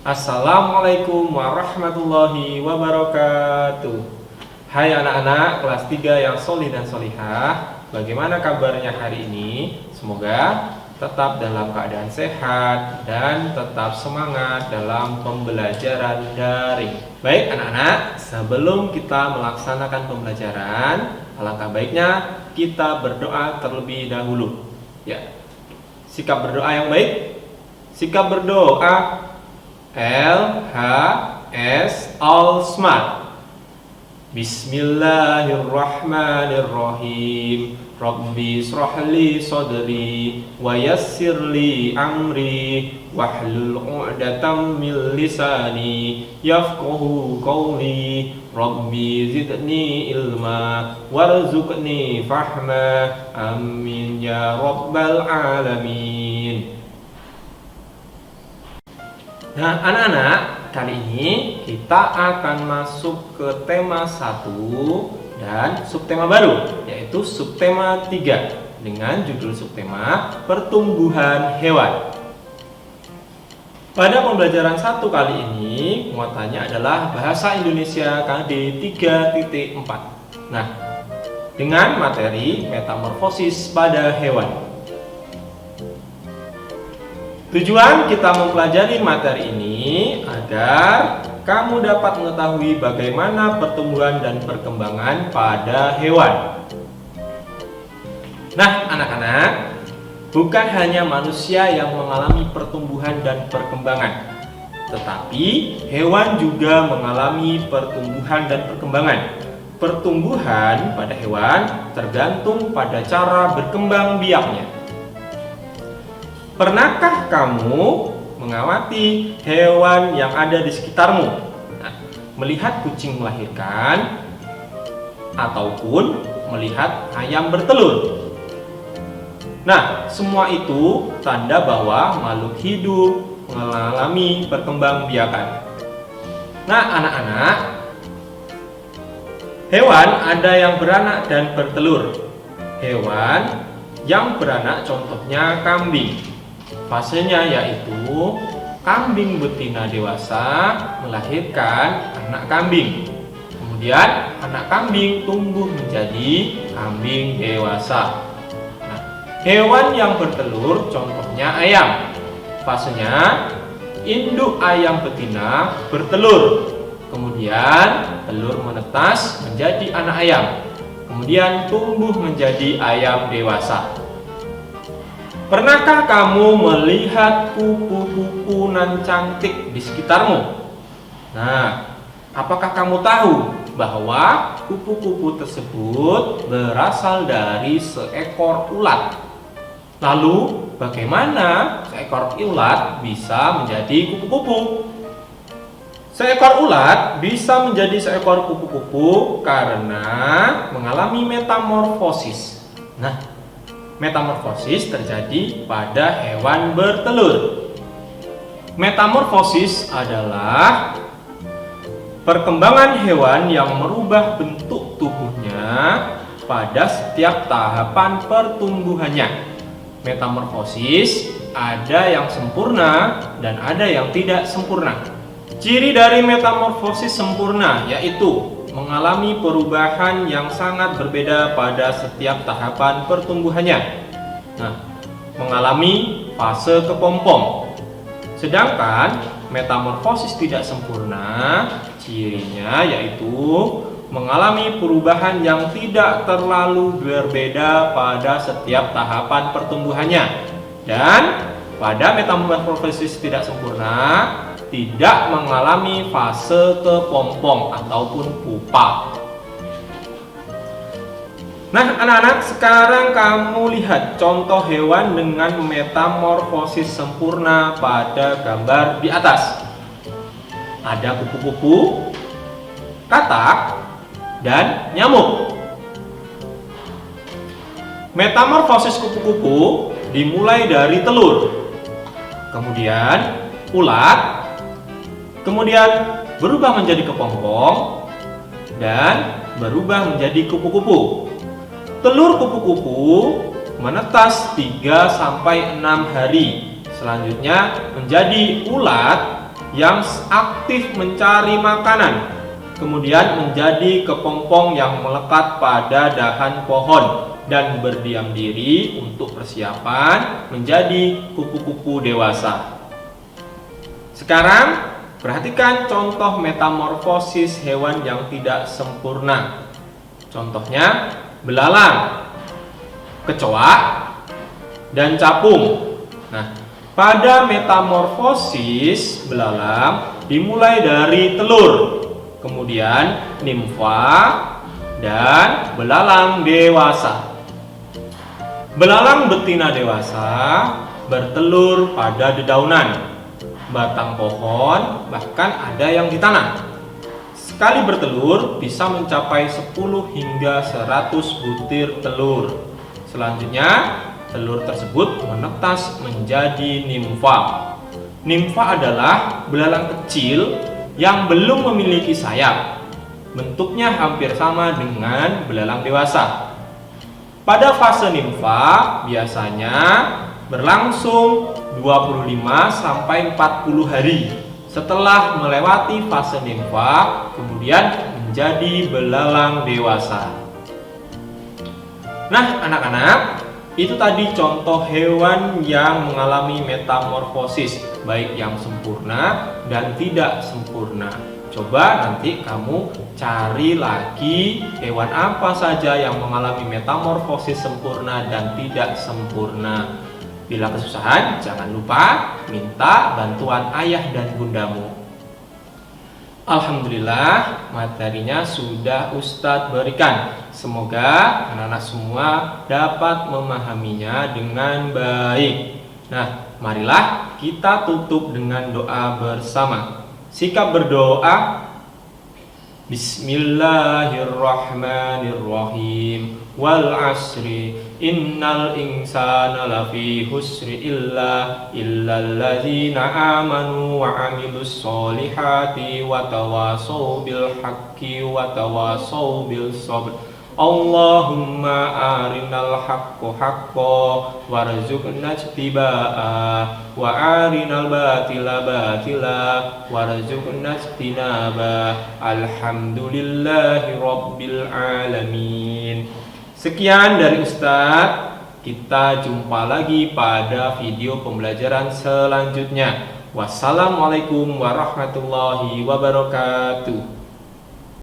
Assalamualaikum warahmatullahi wabarakatuh. Hai anak-anak kelas 3 yang solih dan solihah, bagaimana kabarnya hari ini? Semoga tetap dalam keadaan sehat dan tetap semangat dalam pembelajaran daring. Baik anak-anak, sebelum kita melaksanakan pembelajaran, alangkah baiknya kita berdoa terlebih dahulu. Ya, sikap berdoa yang baik. Sikap berdoa LHS All Smart. Bismillahirrahmanirrahim. Rabbi shrahli sadri wa yassirli amri wahlul 'uqdatam min lisani yafqahu qawli. Rabbi zidni ilma warzuqni fahma. Amin ya rabbal alamin. Nah anak-anak, kali ini kita akan masuk ke tema 1 dan subtema baru, yaitu subtema 3 dengan judul subtema pertumbuhan hewan. Pada pembelajaran 1 kali ini, muatannya adalah Bahasa Indonesia KD 3.4. Nah, dengan materi metamorfosis pada hewan. Tujuan kita mempelajari materi ini agar kamu dapat mengetahui bagaimana pertumbuhan dan perkembangan pada hewan. Nah, anak-anak, bukan hanya manusia yang mengalami pertumbuhan dan perkembangan, tetapi hewan juga mengalami pertumbuhan dan perkembangan. Pertumbuhan pada hewan tergantung pada cara berkembang biaknya. Pernahkah kamu mengamati hewan yang ada di sekitarmu? Nah, melihat kucing melahirkan ataupun melihat ayam bertelur. Nah, semua itu tanda bahwa makhluk hidup mengalami perkembangbiakan. Nah, anak-anak, hewan ada yang beranak dan bertelur. Hewan yang beranak contohnya kambing. Fasenya yaitu kambing betina dewasa melahirkan anak kambing. Kemudian anak kambing tumbuh menjadi kambing dewasa. Nah, hewan yang bertelur contohnya ayam. Fasenya induk ayam betina bertelur. Kemudian telur menetas menjadi anak ayam. Kemudian tumbuh menjadi ayam dewasa. Pernahkah kamu melihat kupu-kupu nan cantik di sekitarmu? Nah, apakah kamu tahu bahwa kupu-kupu tersebut berasal dari seekor ulat? Lalu, bagaimana seekor ulat bisa menjadi kupu-kupu? Seekor ulat bisa menjadi seekor kupu-kupu karena mengalami metamorfosis. Nah, metamorfosis terjadi pada hewan bertelur. Metamorfosis adalah perkembangan hewan yang merubah bentuk tubuhnya pada setiap tahapan pertumbuhannya. Metamorfosis ada yang sempurna dan ada yang tidak sempurna. Ciri dari metamorfosis sempurna yaitu mengalami perubahan yang sangat berbeda pada setiap tahapan pertumbuhannya. Nah, mengalami fase kepompong. Sedangkan metamorfosis tidak sempurna, cirinya yaitu mengalami perubahan yang tidak terlalu berbeda pada setiap tahapan pertumbuhannya. Dan pada metamorfosis tidak sempurna, tidak mengalami fase kepompong ataupun pupa. Nah, anak-anak, sekarang kamu lihat contoh hewan dengan metamorfosis sempurna pada gambar di atas. Ada kupu-kupu, katak, dan nyamuk. Metamorfosis kupu-kupu dimulai dari telur, kemudian ulat, kemudian berubah menjadi kepompong dan berubah menjadi kupu-kupu. Telur kupu-kupu menetas 3-6 hari. Selanjutnya menjadi ulat yang aktif mencari makanan, kemudian menjadi kepompong yang melekat pada dahan pohon dan berdiam diri untuk persiapan menjadi kupu-kupu dewasa. Sekarang perhatikan contoh metamorfosis hewan yang tidak sempurna. Contohnya belalang, kecoa, dan capung. Nah, pada metamorfosis belalang dimulai dari telur, kemudian nimfa, dan belalang dewasa. Belalang betina dewasa bertelur pada dedaunan, batang pohon, bahkan ada yang di tanah. Sekali bertelur bisa mencapai 10 hingga 100 butir telur. Selanjutnya, telur tersebut menetas menjadi nimfa. Nimfa adalah belalang kecil yang belum memiliki sayap. Bentuknya hampir sama dengan belalang dewasa. Pada fase nimfa biasanya berlangsung 25 sampai 40 hari. Setelah melewati fase nimfa, kemudian menjadi belalang dewasa. Nah, anak-anak, itu tadi contoh hewan yang mengalami metamorfosis, baik yang sempurna dan tidak sempurna. Coba nanti kamu cari lagi hewan apa saja yang mengalami metamorfosis sempurna dan tidak sempurna. Bila kesusahan, jangan lupa minta bantuan ayah dan bundamu. Alhamdulillah, materinya sudah Ustadz berikan. Semoga anak-anak semua dapat memahaminya dengan baik. Nah, marilah kita tutup dengan doa bersama. Sikap berdoa. Bismillahirrahmanirrahim. Wal asri innal insana lafi husri illal ladzina amanu wa amilus solihati wa tawasaw bil haqqi wa tawasaw bil sabr. Allahumma arinal haqqo haqqo warzuqna ittiba'ah wa arinal batila batila warzuqna ijtinabah. Alhamdulillahi rabbil alamin. Sekian dari Ustadz. Kita jumpa lagi pada video pembelajaran selanjutnya. Wassalamualaikum warahmatullahi wabarakatuh.